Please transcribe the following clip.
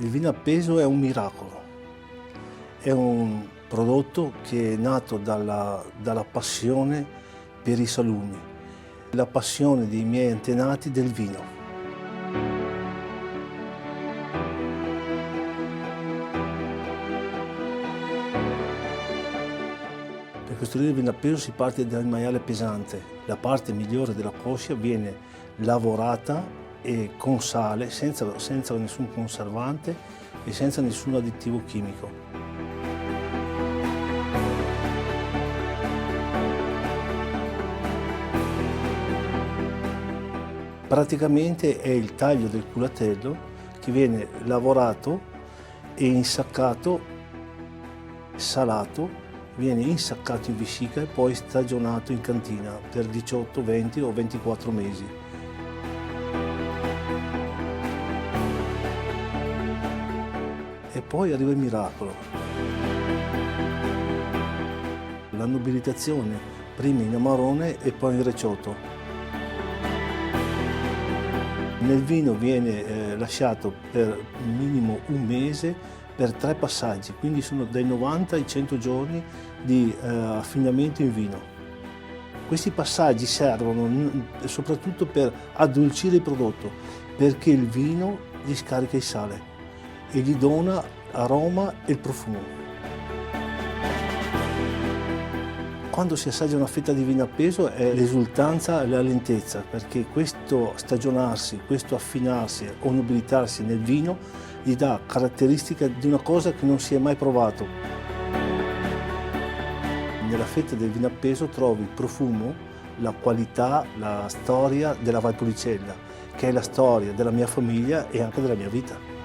Il vino appeso è un miracolo, è un prodotto che è nato dalla passione per i salumi, la passione dei miei antenati del vino. Per costruire il vino appeso si parte dal maiale pesante. La parte migliore della coscia viene lavorata e con sale, senza nessun conservante e senza nessun additivo chimico. Praticamente è il taglio del culatello che viene lavorato e insaccato, salato, viene insaccato in vescica e poi stagionato in cantina per 18, 20 o 24 mesi. E poi arriva il miracolo. La nobilitazione, prima in amarone e poi in recioto. Nel vino viene lasciato per minimo un mese per 3 passaggi, quindi sono dai 90 ai 100 giorni di affinamento in vino. Questi passaggi servono soprattutto per addolcire il prodotto, perché il vino gli scarica il sale e gli dona aroma e il profumo. Quando si assaggia una fetta di vino appeso è l'esultanza e la lentezza, perché questo stagionarsi, questo affinarsi o nobilitarsi nel vino gli dà caratteristica di una cosa che non si è mai provato. Nella fetta del vino appeso trovi il profumo, la qualità, la storia della Valpolicella, che è la storia della mia famiglia e anche della mia vita.